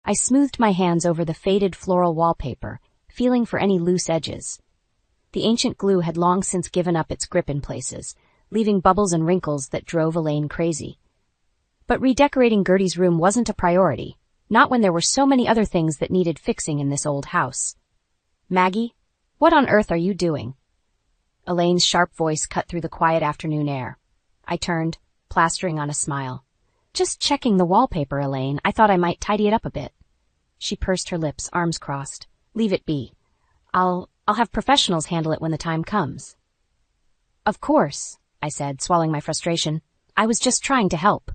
I smoothed my hands over the faded floral wallpaper, feeling for any loose edges. The ancient glue had long since given up its grip in places, leaving bubbles and wrinkles that drove Elaine crazy. But redecorating Gertie's room wasn't a priority, not when there were so many other things that needed fixing in this old house. "Maggie, what on earth are you doing?" Elaine's sharp voice cut through the quiet afternoon air. I turned, plastering on a smile. "Just checking the wallpaper, Elaine. I thought I might tidy it up a bit." She pursed her lips, arms crossed. "Leave it be. I'll have professionals handle it when the time comes." "Of course," I said, swallowing my frustration. "I was just trying to help."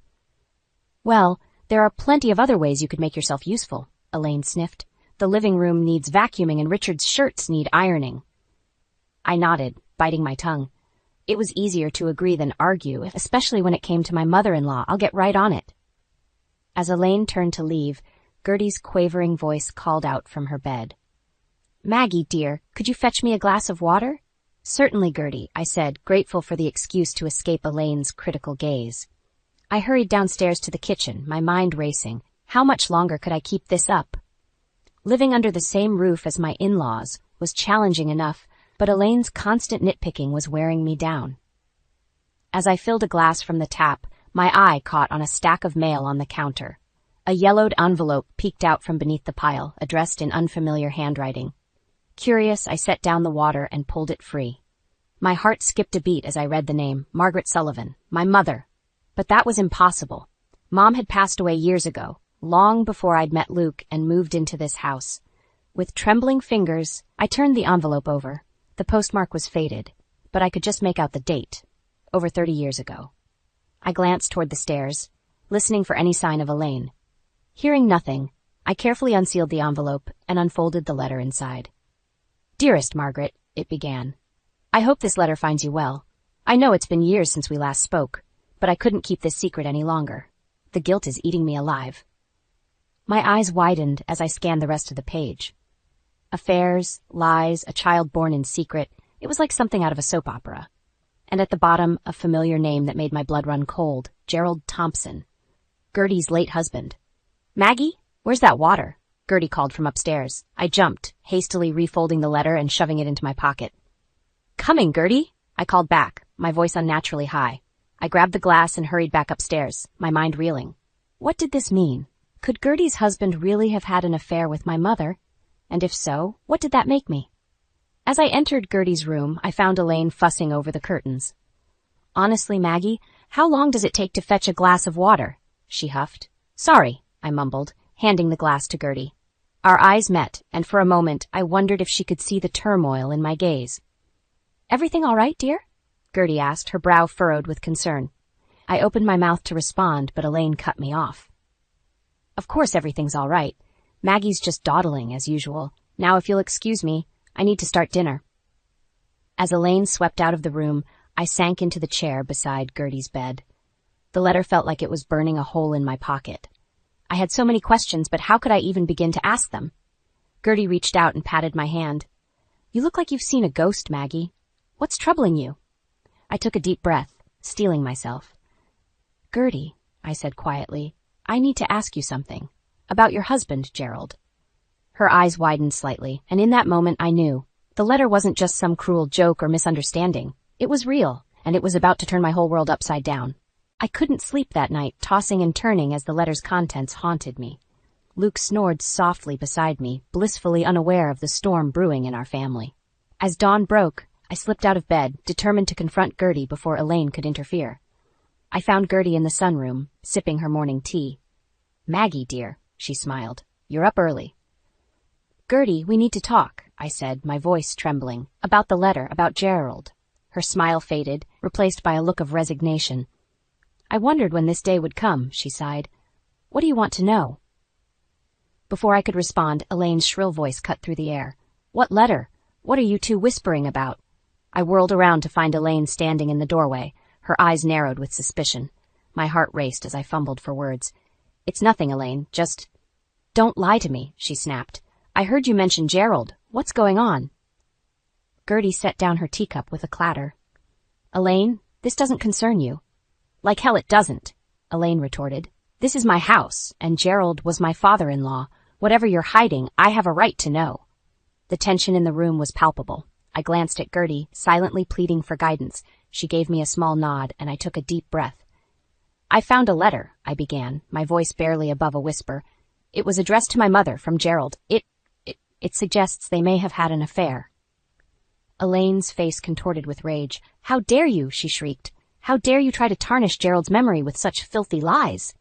"Well, there are plenty of other ways you could make yourself useful," Elaine sniffed. "The living room needs vacuuming and Richard's shirts need ironing." I nodded, biting my tongue. It was easier to agree than argue, especially when it came to my mother-in-law. "I'll get right on it." As Elaine turned to leave, Gertie's quavering voice called out from her bed. "Maggie, dear, could you fetch me a glass of water?" "Certainly, Gertie," I said, grateful for the excuse to escape Elaine's critical gaze. I hurried downstairs to the kitchen, my mind racing. How much longer could I keep this up? Living under the same roof as my in-laws was challenging enough, but Elaine's constant nitpicking was wearing me down. As I filled a glass from the tap, my eye caught on a stack of mail on the counter. A yellowed envelope peeked out from beneath the pile, addressed in unfamiliar handwriting. Curious, I set down the water and pulled it free. My heart skipped a beat as I read the name, Margaret Sullivan, my mother. But that was impossible. Mom had passed away years ago, long before I'd met Luke and moved into this house. With trembling fingers, I turned the envelope over. The postmark was faded, but I could just make out the date, over 30 years ago. I glanced toward the stairs, listening for any sign of Elaine. Hearing nothing, I carefully unsealed the envelope and unfolded the letter inside. "Dearest Margaret," it began. "I hope this letter finds you well. I know it's been years since we last spoke, but I couldn't keep this secret any longer. The guilt is eating me alive." My eyes widened as I scanned the rest of the page. Affairs, lies, a child born in secret. It was like something out of a soap opera. And at the bottom, a familiar name that made my blood run cold, Gerald Thompson. Gertie's late husband. "Maggie, where's that water?" Gertie called from upstairs. I jumped, hastily refolding the letter and shoving it into my pocket. "Coming, Gertie," I called back, my voice unnaturally high. I grabbed the glass and hurried back upstairs, my mind reeling. What did this mean? Could Gertie's husband really have had an affair with my mother? And if so, what did that make me? As I entered Gertie's room, I found Elaine fussing over the curtains. "Honestly, Maggie, how long does it take to fetch a glass of water?" she huffed. "Sorry," I mumbled, handing the glass to Gertie. Our eyes met, and for a moment I wondered if she could see the turmoil in my gaze. "Everything all right, dear?" Gertie asked, her brow furrowed with concern. I opened my mouth to respond, but Elaine cut me off. "Of course everything's all right. Maggie's just dawdling, as usual. Now, if you'll excuse me, I need to start dinner." As Elaine swept out of the room, I sank into the chair beside Gertie's bed. The letter felt like it was burning a hole in my pocket. I had so many questions, but how could I even begin to ask them? Gertie reached out and patted my hand. "You look like you've seen a ghost, Maggie. What's troubling you?" I took a deep breath, steeling myself. "Gertie," I said quietly, "I need to ask you something. About your husband, Gerald." Her eyes widened slightly, and in that moment I knew. The letter wasn't just some cruel joke or misunderstanding. It was real, and it was about to turn my whole world upside down. I couldn't sleep that night, tossing and turning as the letter's contents haunted me. Luke snored softly beside me, blissfully unaware of the storm brewing in our family. As dawn broke, I slipped out of bed, determined to confront Gertie before Elaine could interfere. I found Gertie in the sunroom, sipping her morning tea. "Maggie, dear," she smiled. "You're up early." "Gertie, we need to talk," I said, my voice trembling. "About the letter, about Gerald." Her smile faded, replaced by a look of resignation. "I wondered when this day would come," she sighed. "What do you want to know?" Before I could respond, Elaine's shrill voice cut through the air. "What letter? What are you two whispering about?" I whirled around to find Elaine standing in the doorway, her eyes narrowed with suspicion. My heart raced as I fumbled for words. "It's nothing, Elaine, just—" "Don't lie to me," she snapped. "I heard you mention Gerald. What's going on?" Gertie set down her teacup with a clatter. "Elaine, this doesn't concern you." "Like hell it doesn't," Elaine retorted. "This is my house, and Gerald was my father-in-law. Whatever you're hiding, I have a right to know. The tension in the room was palpable. I glanced at Gertie, silently pleading for guidance. She gave me a small nod, and I took a deep breath. I found a letter, I began, my voice barely above a whisper. It was addressed to my mother from Gerald. It suggests they may have had an affair. Elaine's face contorted with rage. How dare you, she shrieked. How dare you try to tarnish Gerald's memory with such filthy lies?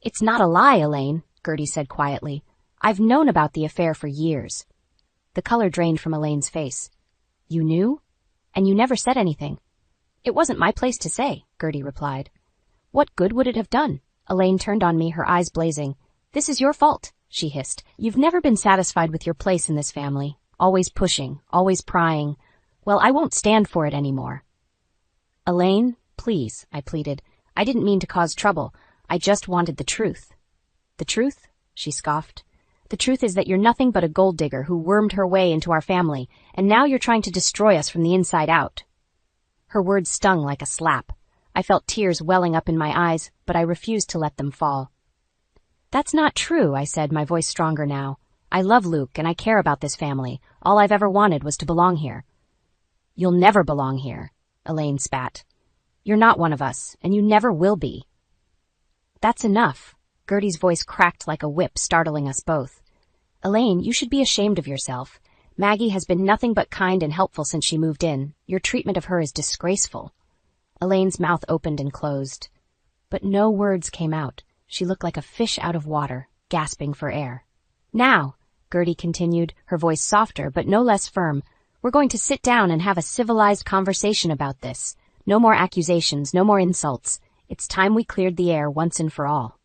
It's not a lie, Elaine, Gertie said quietly. I've known about the affair for years. The color drained from Elaine's face. You knew? And you never said anything. It wasn't my place to say, Gertie replied. What good would it have done? Elaine turned on me, her eyes blazing. This is your fault, she hissed. You've never been satisfied with your place in this family. Always pushing, always prying. Well, I won't stand for it anymore. Elaine, please, I pleaded. I didn't mean to cause trouble. I just wanted the truth. The truth? She scoffed. The truth is that you're nothing but a gold digger who wormed her way into our family, and now you're trying to destroy us from the inside out. Her words stung like a slap. I felt tears welling up in my eyes, but I refused to let them fall. That's not true, I said, my voice stronger now. I love Luke, and I care about this family. All I've ever wanted was to belong here. You'll never belong here, Elaine spat. You're not one of us, and you never will be. That's enough. Gertie's voice cracked like a whip, startling us both. Elaine, you should be ashamed of yourself. Maggie has been nothing but kind and helpful since she moved in. Your treatment of her is disgraceful. Elaine's mouth opened and closed. But no words came out. She looked like a fish out of water, gasping for air. Now, Gertie continued, her voice softer but no less firm, we're going to sit down and have a civilized conversation about this. No more accusations, no more insults. It's time we cleared the air once and for all.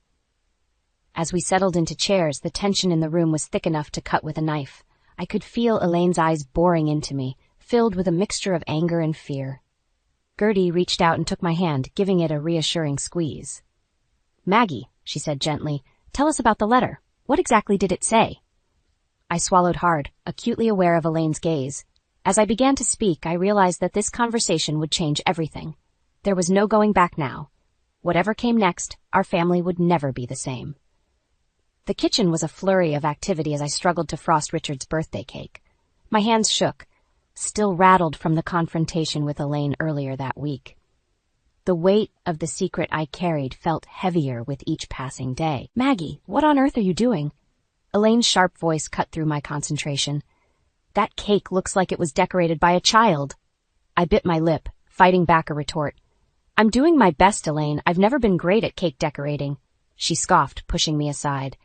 As we settled into chairs, the tension in the room was thick enough to cut with a knife. I could feel Elaine's eyes boring into me, filled with a mixture of anger and fear. Gertie reached out and took my hand, giving it a reassuring squeeze. Maggie, she said gently, tell us about the letter. What exactly did it say? I swallowed hard, acutely aware of Elaine's gaze. As I began to speak, I realized that this conversation would change everything. There was no going back now. Whatever came next, our family would never be the same. The kitchen was a flurry of activity as I struggled to frost Richard's birthday cake. My hands shook, still rattled from the confrontation with Elaine earlier that week. The weight of the secret I carried felt heavier with each passing day. Maggie, what on earth are you doing? Elaine's sharp voice cut through my concentration. That cake looks like it was decorated by a child. I bit my lip, fighting back a retort. I'm doing my best, Elaine. I've never been great at cake decorating. She scoffed, pushing me aside.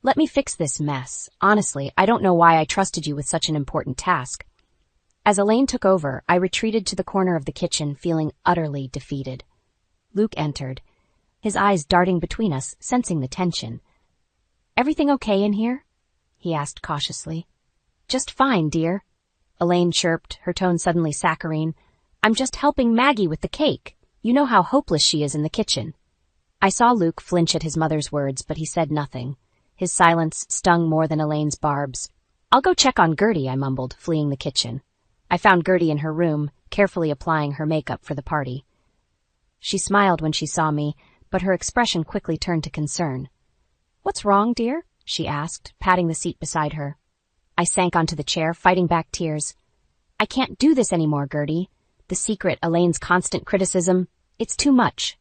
Let me fix this mess. Honestly, I don't know why I trusted you with such an important task. As Elaine took over, I retreated to the corner of the kitchen, feeling utterly defeated. Luke entered, his eyes darting between us, sensing the tension. Everything okay in here? He asked cautiously. Just fine, dear. Elaine chirped, her tone suddenly saccharine. I'm just helping Maggie with the cake. You know how hopeless she is in the kitchen. I saw Luke flinch at his mother's words, but he said nothing. His silence stung more than Elaine's barbs. I'll go check on Gertie, I mumbled, fleeing the kitchen. I found Gertie in her room, carefully applying her makeup for the party. She smiled when she saw me, but her expression quickly turned to concern. What's wrong, dear? She asked, patting the seat beside her. I sank onto the chair, fighting back tears. I can't do this anymore, Gertie. The secret, Elaine's constant criticism, it's too much.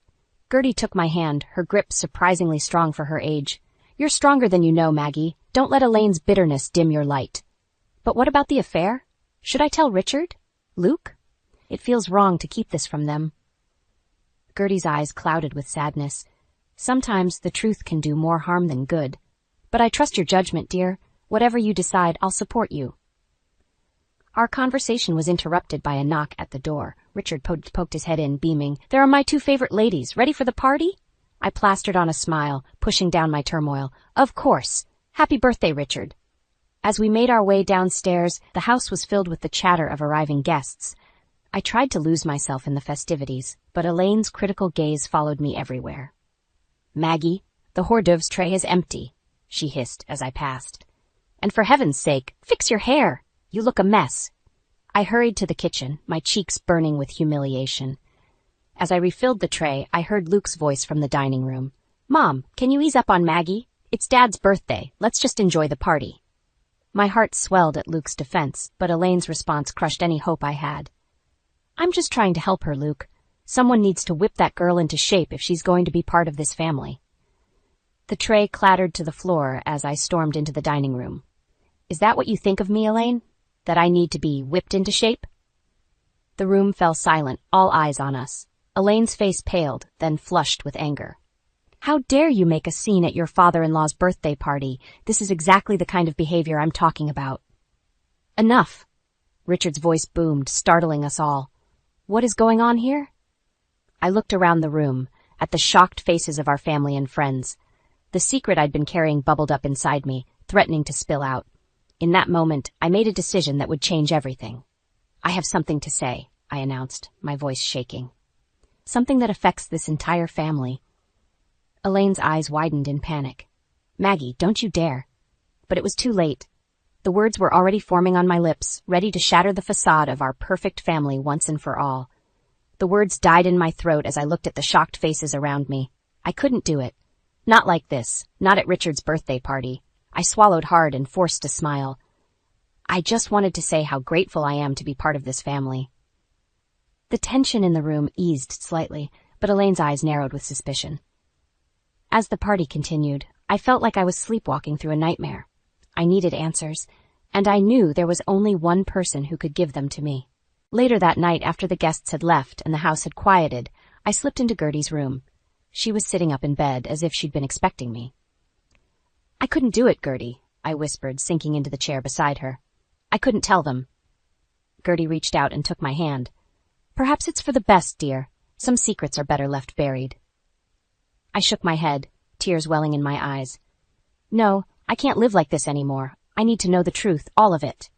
Gertie took my hand, her grip surprisingly strong for her age. You're stronger than you know, Maggie. Don't let Elaine's bitterness dim your light. But what about the affair? Should I tell Richard? Luke? It feels wrong to keep this from them. Gertie's eyes clouded with sadness. Sometimes the truth can do more harm than good. But I trust your judgment, dear. Whatever you decide, I'll support you. Our conversation was interrupted by a knock at the door. Richard poked his head in, beaming. There are my two favorite ladies. Ready for the party? I plastered on a smile, pushing down my turmoil. Of course. Happy birthday, Richard. As we made our way downstairs, the house was filled with the chatter of arriving guests. I tried to lose myself in the festivities, but Elaine's critical gaze followed me everywhere. Maggie, the hors d'oeuvres tray is empty, she hissed as I passed. And for heaven's sake, fix your hair. You look a mess. I hurried to the kitchen, my cheeks burning with humiliation. As I refilled the tray, I heard Luke's voice from the dining room. Mom, can you ease up on Maggie? It's Dad's birthday. Let's just enjoy the party. My heart swelled at Luke's defense, but Elaine's response crushed any hope I had. I'm just trying to help her, Luke. Someone needs to whip that girl into shape if she's going to be part of this family. The tray clattered to the floor as I stormed into the dining room. Is that what you think of me, Elaine? That I need to be whipped into shape? The room fell silent, all eyes on us. Elaine's face paled, then flushed with anger. How dare you make a scene at your father-in-law's birthday party? This is exactly the kind of behavior I'm talking about. Enough! Richard's voice boomed, startling us all. What is going on here? I looked around the room, at the shocked faces of our family and friends. The secret I'd been carrying bubbled up inside me, threatening to spill out. In that moment, I made a decision that would change everything. I have something to say, I announced, my voice shaking. Something that affects this entire family. Elaine's eyes widened in panic. Maggie, don't you dare. But it was too late. The words were already forming on my lips, ready to shatter the facade of our perfect family once and for all. The words died in my throat as I looked at the shocked faces around me. I couldn't do it. Not like this, not at Richard's birthday party. I swallowed hard and forced a smile. I just wanted to say how grateful I am to be part of this family. The tension in the room eased slightly, but Elaine's eyes narrowed with suspicion. As the party continued, I felt like I was sleepwalking through a nightmare. I needed answers, and I knew there was only one person who could give them to me. Later that night, after the guests had left and the house had quieted, I slipped into Gertie's room. She was sitting up in bed, as if she'd been expecting me. I couldn't do it, Gertie, I whispered, sinking into the chair beside her. I couldn't tell them. Gertie reached out and took my hand. Perhaps it's for the best, dear. Some secrets are better left buried. I shook my head, tears welling in my eyes. No, I can't live like this anymore. I need to know the truth, all of it.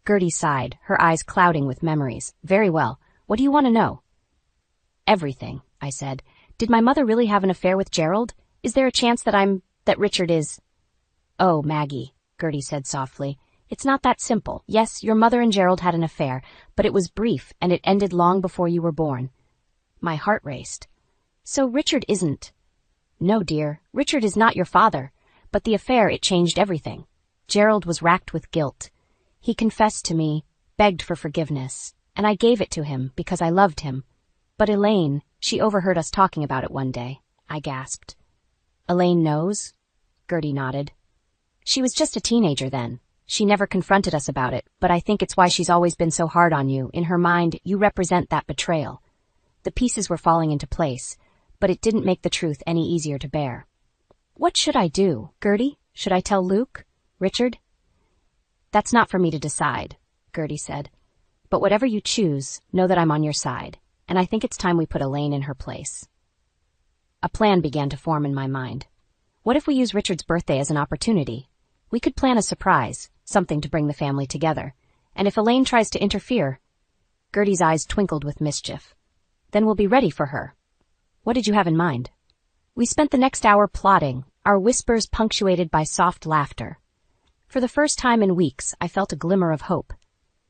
Gertie sighed, her eyes clouding with memories. Very well. What do you want to know? Everything, I said. Did my mother really have an affair with Gerald? Is there a chance that Richard is... Oh, Maggie, Gertie said softly. It's not that simple. Yes, your mother and Gerald had an affair, but it was brief, and it ended long before you were born. My heart raced. So Richard isn't... No, dear, Richard is not your father. But the affair, it changed everything. Gerald was racked with guilt. He confessed to me, begged for forgiveness, and I gave it to him because I loved him. But Elaine, she overheard us talking about it one day, I gasped. Elaine knows? Gertie nodded. She was just a teenager then. She never confronted us about it, but I think it's why she's always been so hard on you. In her mind, you represent that betrayal. The pieces were falling into place, but it didn't make the truth any easier to bear. What should I do, Gertie? Should I tell Luke? Richard? That's not for me to decide, Gertie said. But whatever you choose, know that I'm on your side, and I think it's time we put Elaine in her place. A plan began to form in my mind. What if we use Richard's birthday as an opportunity? We could plan a surprise, something to bring the family together. And if Elaine tries to interfere... Gertie's eyes twinkled with mischief. Then we'll be ready for her. What did you have in mind? We spent the next hour plotting, our whispers punctuated by soft laughter. For the first time in weeks, I felt a glimmer of hope.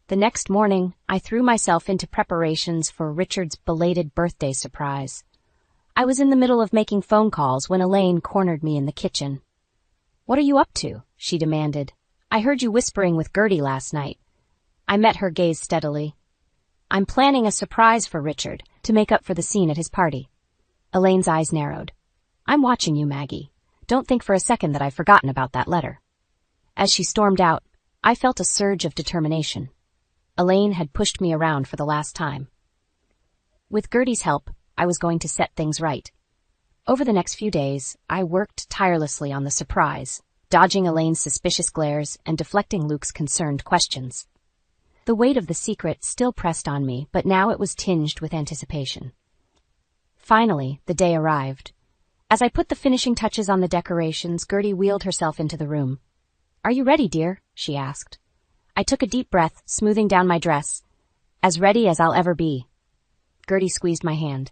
The next morning, I threw myself into preparations for Richard's belated birthday surprise. I was in the middle of making phone calls when Elaine cornered me in the kitchen. What are you up to? She demanded. I heard you whispering with Gertie last night. I met her gaze steadily. I'm planning a surprise for Richard to make up for the scene at his party. Elaine's eyes narrowed. I'm watching you, Maggie. Don't think for a second that I've forgotten about that letter. As she stormed out, I felt a surge of determination. Elaine had pushed me around for the last time. With Gertie's help, I was going to set things right. Over the next few days, I worked tirelessly on the surprise, dodging Elaine's suspicious glares and deflecting Luke's concerned questions. The weight of the secret still pressed on me, but now it was tinged with anticipation. Finally, the day arrived. As I put the finishing touches on the decorations, Gertie wheeled herself into the room. Are you ready, dear? She asked. I took a deep breath, smoothing down my dress. As ready as I'll ever be. Gertie squeezed my hand.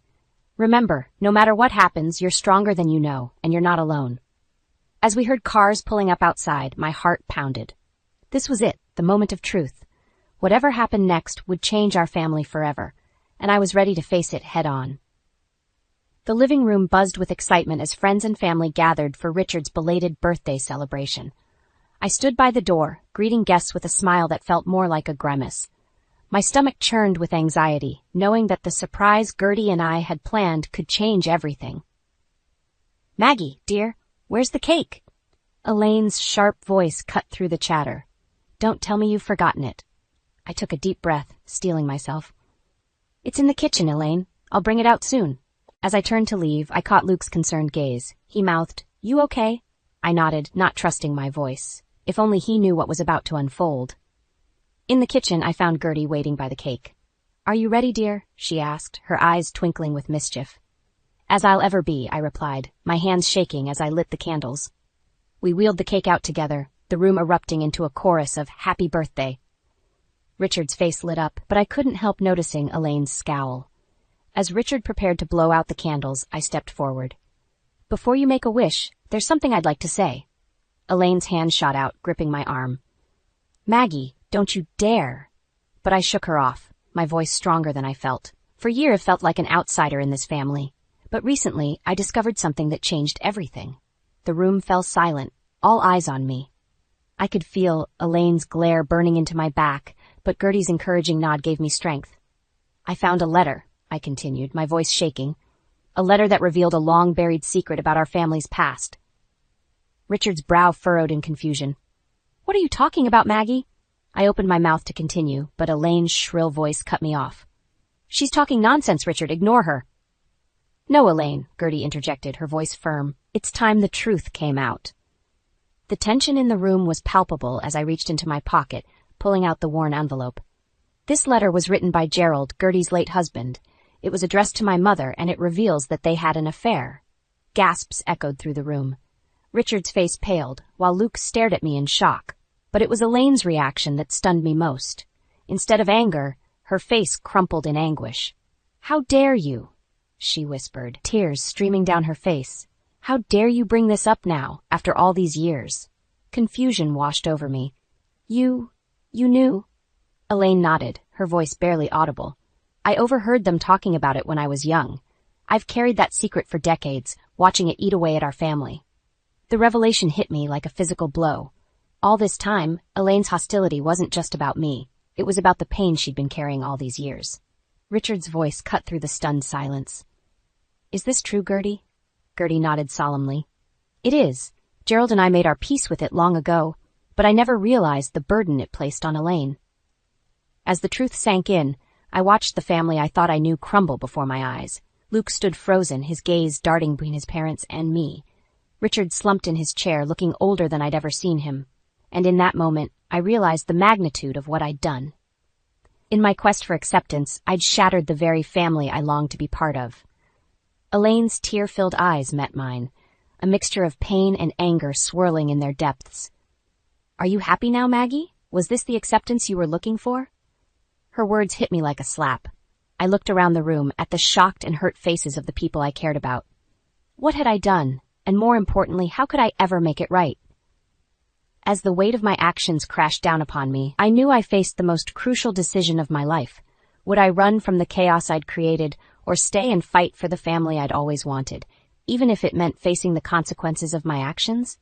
Remember, no matter what happens, you're stronger than you know, and you're not alone. As we heard cars pulling up outside, my heart pounded. This was it, the moment of truth. Whatever happened next would change our family forever, and I was ready to face it head on. The living room buzzed with excitement as friends and family gathered for Richard's belated birthday celebration. I stood by the door, greeting guests with a smile that felt more like a grimace. My stomach churned with anxiety, knowing that the surprise Gertie and I had planned could change everything. "Maggie, dear, where's the cake?" Elaine's sharp voice cut through the chatter. "Don't tell me you've forgotten it." I took a deep breath, steeling myself. "It's in the kitchen, Elaine. I'll bring it out soon." As I turned to leave, I caught Luke's concerned gaze. He mouthed, "You okay?" I nodded, not trusting my voice. If only he knew what was about to unfold. In the kitchen, I found Gertie waiting by the cake. "Are you ready, dear?" she asked, her eyes twinkling with mischief. "As I'll ever be," I replied, my hands shaking as I lit the candles. We wheeled the cake out together, the room erupting into a chorus of "Happy Birthday." Richard's face lit up, but I couldn't help noticing Elaine's scowl. As Richard prepared to blow out the candles, I stepped forward. "Before you make a wish, there's something I'd like to say." Elaine's hand shot out, gripping my arm. "Maggie, don't you dare!" But I shook her off, my voice stronger than I felt. For years, I felt like an outsider in this family. But recently, I discovered something that changed everything. The room fell silent, all eyes on me. I could feel Elaine's glare burning into my back, but Gertie's encouraging nod gave me strength. "I found a letter," I continued, my voice shaking. "A letter that revealed a long-buried secret about our family's past." Richard's brow furrowed in confusion. "What are you talking about, Maggie?" I opened my mouth to continue, but Elaine's shrill voice cut me off. "She's talking nonsense, Richard. Ignore her." "No, Elaine," Gertie interjected, her voice firm. "It's time the truth came out." The tension in the room was palpable as I reached into my pocket, pulling out the worn envelope. This letter was written by Gerald, Gertie's late husband. It was addressed to my mother, and it reveals that they had an affair. Gasps echoed through the room. Richard's face paled, while Luke stared at me in shock. But it was Elaine's reaction that stunned me most. Instead of anger, her face crumpled in anguish. "How dare you?" she whispered, tears streaming down her face. "How dare you bring this up now, after all these years?" Confusion washed over me. You knew?" Elaine nodded, her voice barely audible. "I overheard them talking about it when I was young. I've carried that secret for decades, watching it eat away at our family." The revelation hit me like a physical blow. All this time, Elaine's hostility wasn't just about me. It was about the pain she'd been carrying all these years. Richard's voice cut through the stunned silence. "Is this true, Gertie?" Gertie nodded solemnly. "It is. Gerald and I made our peace with it long ago, but I never realized the burden it placed on Elaine." As the truth sank in, I watched the family I thought I knew crumble before my eyes. Luke stood frozen, his gaze darting between his parents and me. Richard slumped in his chair, looking older than I'd ever seen him. And in that moment, I realized the magnitude of what I'd done. In my quest for acceptance, I'd shattered the very family I longed to be part of. Elaine's tear-filled eyes met mine, a mixture of pain and anger swirling in their depths. "Are you happy now, Maggie? Was this the acceptance you were looking for?" Her words hit me like a slap. I looked around the room at the shocked and hurt faces of the people I cared about. What had I done? And more importantly, how could I ever make it right? As the weight of my actions crashed down upon me, I knew I faced the most crucial decision of my life. Would I run from the chaos I'd created, or stay and fight for the family I'd always wanted, even if it meant facing the consequences of my actions?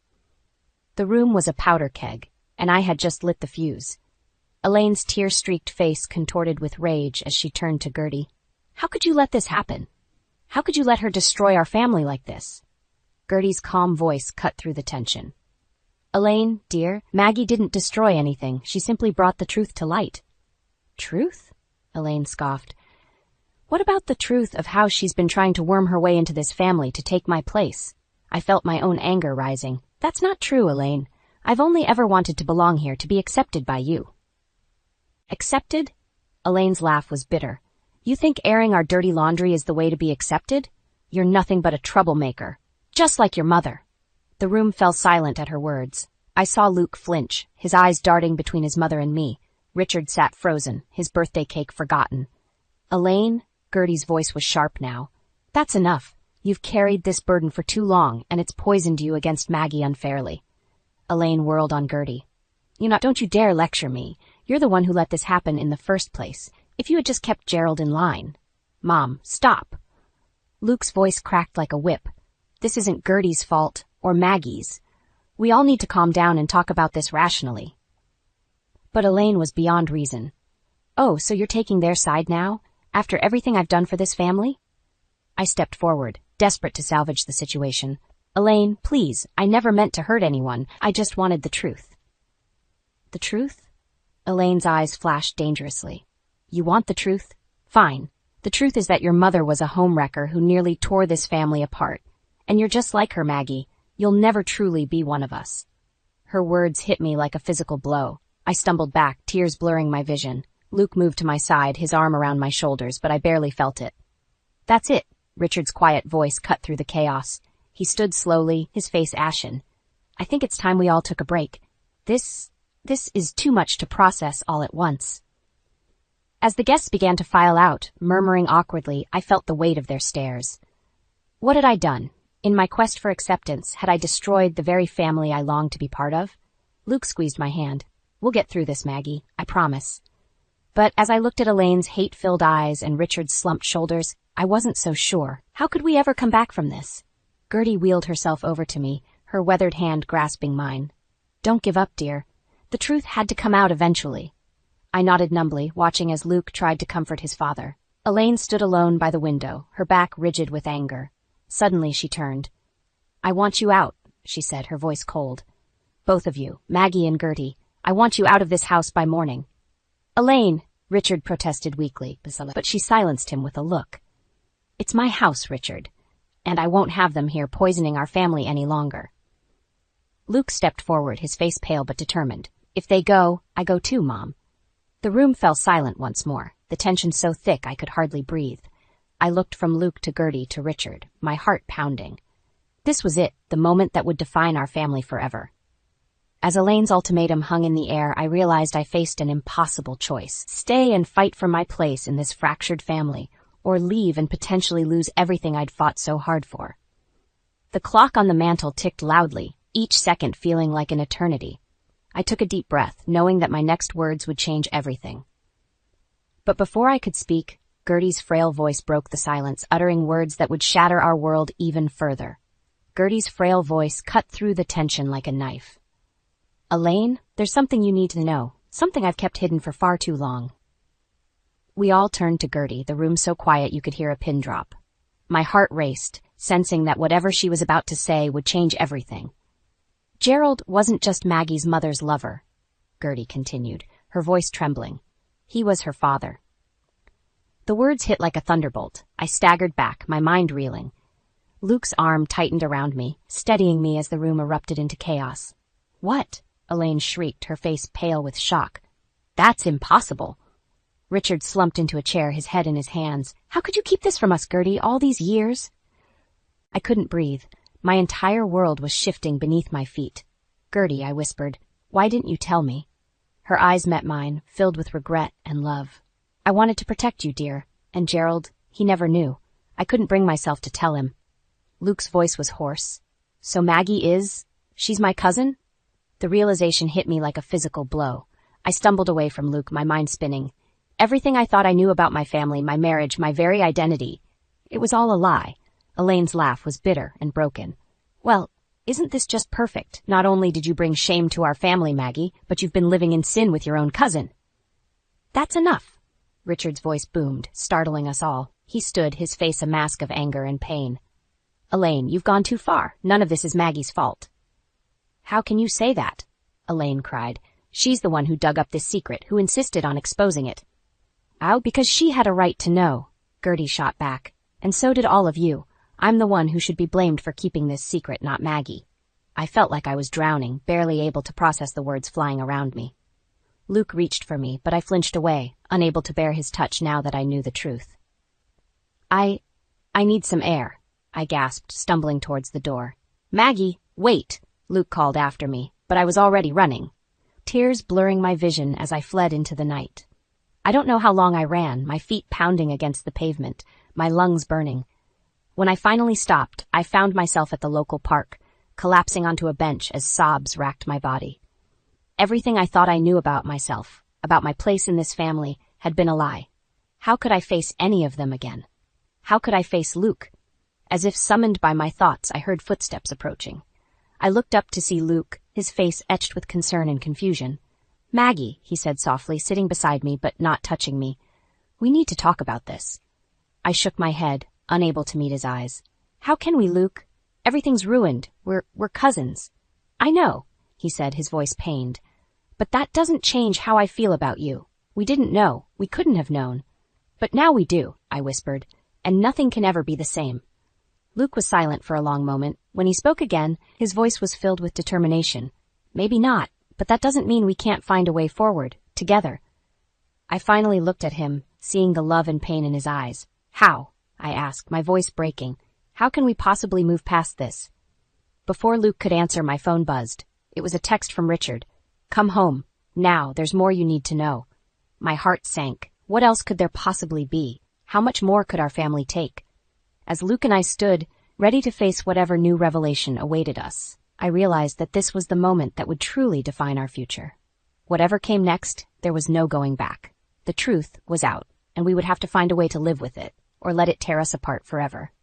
The room was a powder keg, and I had just lit the fuse. Elaine's tear-streaked face contorted with rage as she turned to Gertie. "How could you let this happen? How could you let her destroy our family like this?" Gertie's calm voice cut through the tension. "Elaine, dear, Maggie didn't destroy anything. She simply brought the truth to light." "Truth?" Elaine scoffed. "What about the truth of how she's been trying to worm her way into this family to take my place?" I felt my own anger rising. "That's not true, Elaine. I've only ever wanted to belong here, to be accepted by you." "Accepted?" Elaine's laugh was bitter. "You think airing our dirty laundry is the way to be accepted? You're nothing but a troublemaker. Just like your mother." The room fell silent at her words. I saw Luke flinch, his eyes darting between his mother and me. Richard sat frozen, his birthday cake forgotten. "Elaine," Gertie's voice was sharp now. "That's enough. You've carried this burden for too long, and it's poisoned you against Maggie unfairly." Elaine whirled on Gertie. Don't you dare lecture me. You're the one who let this happen in the first place. If you had just kept Gerald in line." "Mom, stop." Luke's voice cracked like a whip. This isn't Gertie's fault, or Maggie's. We all need to calm down and talk about this rationally. But Elaine was beyond reason. Oh, so you're taking their side now, after everything I've done for this family? I stepped forward, desperate to salvage the situation. Elaine, please, I never meant to hurt anyone. I just wanted the truth. The truth? Elaine's eyes flashed dangerously. You want the truth? Fine. The truth is that your mother was a homewrecker who nearly tore this family apart. And you're just like her, Maggie. You'll never truly be one of us. Her words hit me like a physical blow. I stumbled back, tears blurring my vision. Luke moved to my side, his arm around my shoulders, but I barely felt it. That's it. Richard's quiet voice cut through the chaos. He stood slowly, his face ashen. I think it's time we all took a break. This is too much to process all at once. As the guests began to file out, murmuring awkwardly, I felt the weight of their stares. What had I done? In my quest for acceptance, had I destroyed the very family I longed to be part of? Luke squeezed my hand. We'll get through this, Maggie, I promise. But as I looked at Elaine's hate-filled eyes and Richard's slumped shoulders, I wasn't so sure. How could we ever come back from this? Gertie wheeled herself over to me, her weathered hand grasping mine. Don't give up, dear. The truth had to come out eventually. I nodded numbly, watching as Luke tried to comfort his father. Elaine stood alone by the window, her back rigid with anger. Suddenly she turned. I want you out, she said, her voice cold. Both of you, Maggie and Gertie. I want you out of this house by morning. Elaine, Richard protested weakly, but she silenced him with a look. It's my house, Richard, and I won't have them here poisoning our family any longer. Luke stepped forward, his face pale but determined. If they go, I go too, Mom. The room fell silent once more, the tension so thick I could hardly breathe. I looked from Luke to Gertie to Richard, my heart pounding. This was it, the moment that would define our family forever. As Elaine's ultimatum hung in the air, I realized I faced an impossible choice. Stay and fight for my place in this fractured family, or leave and potentially lose everything I'd fought so hard for. The clock on the mantel ticked loudly, each second feeling like an eternity. I took a deep breath, knowing that my next words would change everything. But before I could speak, Gertie's frail voice broke the silence, uttering words that would shatter our world even further. Gertie's frail voice cut through the tension like a knife. Elaine, there's something you need to know, something I've kept hidden for far too long. We all turned to Gertie, the room so quiet you could hear a pin drop. My heart raced, sensing that whatever she was about to say would change everything. Gerald wasn't just Maggie's mother's lover, Gertie continued, her voice trembling. He was her father. The words hit like a thunderbolt. I staggered back, my mind reeling. Luke's arm tightened around me, steadying me as the room erupted into chaos. What? Elaine shrieked, her face pale with shock. That's impossible. Richard slumped into a chair, his head in his hands. How could you keep this from us, Gertie, all these years? I couldn't breathe. My entire world was shifting beneath my feet. Gertie, I whispered, why didn't you tell me? Her eyes met mine, filled with regret and love. I wanted to protect you, dear. And Gerald, he never knew. I couldn't bring myself to tell him. Luke's voice was hoarse. So Maggie is... she's my cousin? The realization hit me like a physical blow. I stumbled away from Luke, my mind spinning. Everything I thought I knew about my family, my marriage, my very identity. It was all a lie. Elaine's laugh was bitter and broken. Well, isn't this just perfect? Not only did you bring shame to our family, Maggie, but you've been living in sin with your own cousin. That's enough. Richard's voice boomed, startling us all. He stood, his face a mask of anger and pain. Elaine, you've gone too far. None of this is Maggie's fault. How can you say that? Elaine cried. She's the one who dug up this secret, who insisted on exposing it. Oh, because she had a right to know, Gertie shot back. And so did all of you. I'm the one who should be blamed for keeping this secret, not Maggie. I felt like I was drowning, barely able to process the words flying around me. Luke reached for me, but I flinched away, unable to bear his touch now that I knew the truth. I need some air, I gasped, stumbling towards the door. Maggie, wait, Luke called after me, but I was already running. Tears blurring my vision as I fled into the night. I don't know how long I ran, my feet pounding against the pavement, my lungs burning. When I finally stopped, I found myself at the local park, collapsing onto a bench as sobs racked my body. Everything I thought I knew about myself, about my place in this family, had been a lie. How could I face any of them again? How could I face Luke? As if summoned by my thoughts, I heard footsteps approaching. I looked up to see Luke, his face etched with concern and confusion. "Maggie," he said softly, sitting beside me but not touching me. "We need to talk about this." I shook my head, unable to meet his eyes. "How can we, Luke? Everything's ruined. We're cousins." "I know," he said, his voice pained. "But that doesn't change how I feel about you. We didn't know. We couldn't have known. But now we do," I whispered, "and nothing can ever be the same." Luke was silent for a long moment. When he spoke again, his voice was filled with determination. "Maybe not, but that doesn't mean we can't find a way forward, together." I finally looked at him, seeing the love and pain in his eyes. "How?" I asked, my voice breaking. "How can we possibly move past this?" Before Luke could answer, my phone buzzed. It was a text from Richard. "Come home. Now, there's more you need to know." My heart sank. What else could there possibly be? How much more could our family take? As Luke and I stood, ready to face whatever new revelation awaited us, I realized that this was the moment that would truly define our future. Whatever came next, there was no going back. The truth was out, and we would have to find a way to live with it, or let it tear us apart forever.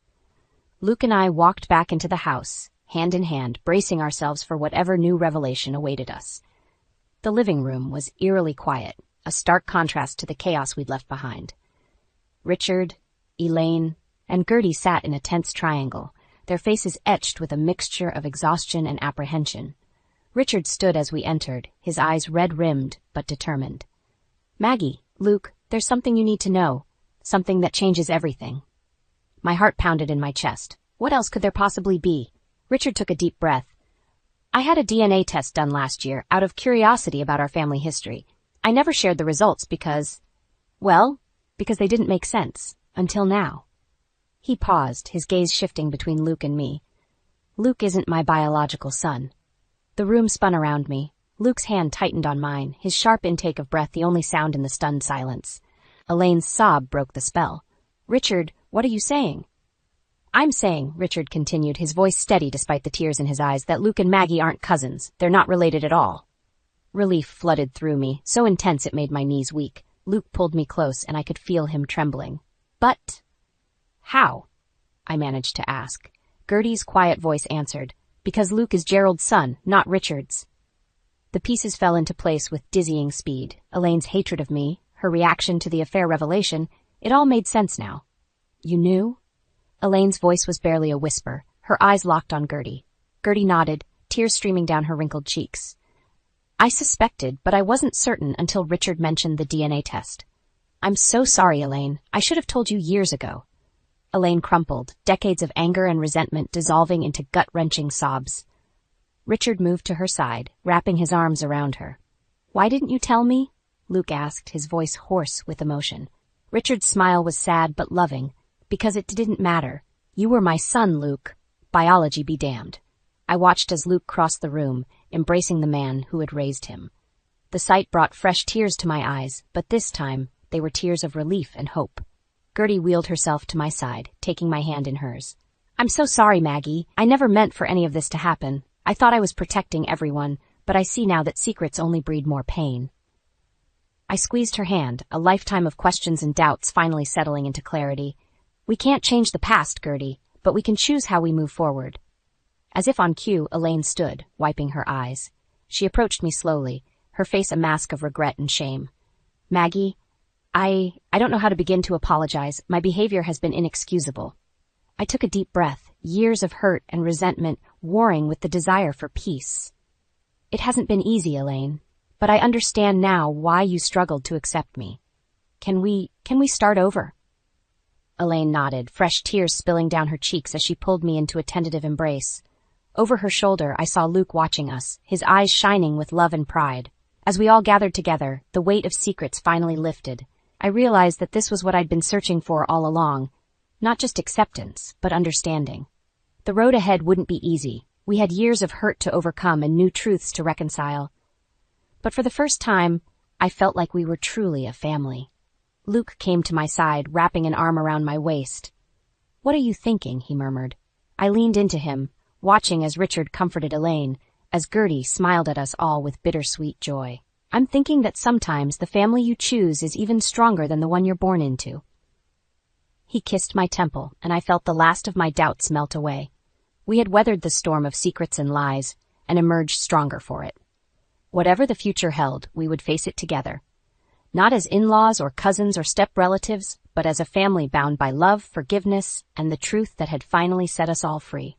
Luke and I walked back into the house, hand in hand, bracing ourselves for whatever new revelation awaited us. The living room was eerily quiet, a stark contrast to the chaos we'd left behind. Richard, Elaine, and Gertie sat in a tense triangle, their faces etched with a mixture of exhaustion and apprehension. Richard stood as we entered, his eyes red-rimmed but determined. "Maggie, Luke, there's something you need to know, something that changes everything." My heart pounded in my chest. What else could there possibly be? Richard took a deep breath. "I had a DNA test done last year out of curiosity about our family history. I never shared the results because they didn't make sense, until now." He paused, his gaze shifting between Luke and me. "Luke isn't my biological son." The room spun around me. Luke's hand tightened on mine, his sharp intake of breath the only sound in the stunned silence. Elaine's sob broke the spell. "Richard, what are you saying?" "I'm saying," Richard continued, his voice steady despite the tears in his eyes, "that Luke and Maggie aren't cousins. They're not related at all." Relief flooded through me, so intense it made my knees weak. Luke pulled me close, and I could feel him trembling. "But how?" I managed to ask. Gertie's quiet voice answered, "Because Luke is Gerald's son, not Richard's." The pieces fell into place with dizzying speed. Elaine's hatred of me, her reaction to the affair revelation, it all made sense now. "You knew?" Elaine's voice was barely a whisper, her eyes locked on Gertie. Gertie nodded, tears streaming down her wrinkled cheeks. "I suspected, but I wasn't certain until Richard mentioned the DNA test." "I'm so sorry, Elaine. I should have told you years ago." Elaine crumpled, decades of anger and resentment dissolving into gut-wrenching sobs. Richard moved to her side, wrapping his arms around her. "Why didn't you tell me?" Luke asked, his voice hoarse with emotion. Richard's smile was sad but loving. "Because it didn't matter. You were my son, Luke. Biology be damned." I watched as Luke crossed the room, embracing the man who had raised him. The sight brought fresh tears to my eyes, but this time they were tears of relief and hope. Gertie wheeled herself to my side, taking my hand in hers. "I'm so sorry, Maggie. I never meant for any of this to happen. I thought I was protecting everyone, but I see now that secrets only breed more pain." I squeezed her hand, a lifetime of questions and doubts finally settling into clarity. "We can't change the past, Gertie, but we can choose how we move forward." As if on cue, Elaine stood, wiping her eyes. She approached me slowly, her face a mask of regret and shame. "Maggie, I don't know how to begin to apologize. My behavior has been inexcusable." I took a deep breath, years of hurt and resentment warring with the desire for peace. "It hasn't been easy, Elaine, but I understand now why you struggled to accept me. Can we start over?" Elaine nodded, fresh tears spilling down her cheeks as she pulled me into a tentative embrace. Over her shoulder, I saw Luke watching us, his eyes shining with love and pride. As we all gathered together, the weight of secrets finally lifted. I realized that this was what I'd been searching for all along. Not just acceptance, but understanding. The road ahead wouldn't be easy. We had years of hurt to overcome and new truths to reconcile. But for the first time, I felt like we were truly a family. Luke came to my side, wrapping an arm around my waist. "What are you thinking?" he murmured. I leaned into him, watching as Richard comforted Elaine, as Gertie smiled at us all with bittersweet joy. "I'm thinking that sometimes the family you choose is even stronger than the one you're born into." He kissed my temple, and I felt the last of my doubts melt away. We had weathered the storm of secrets and lies, and emerged stronger for it. Whatever the future held, we would face it together. Not as in-laws or cousins or step-relatives, but as a family bound by love, forgiveness, and the truth that had finally set us all free.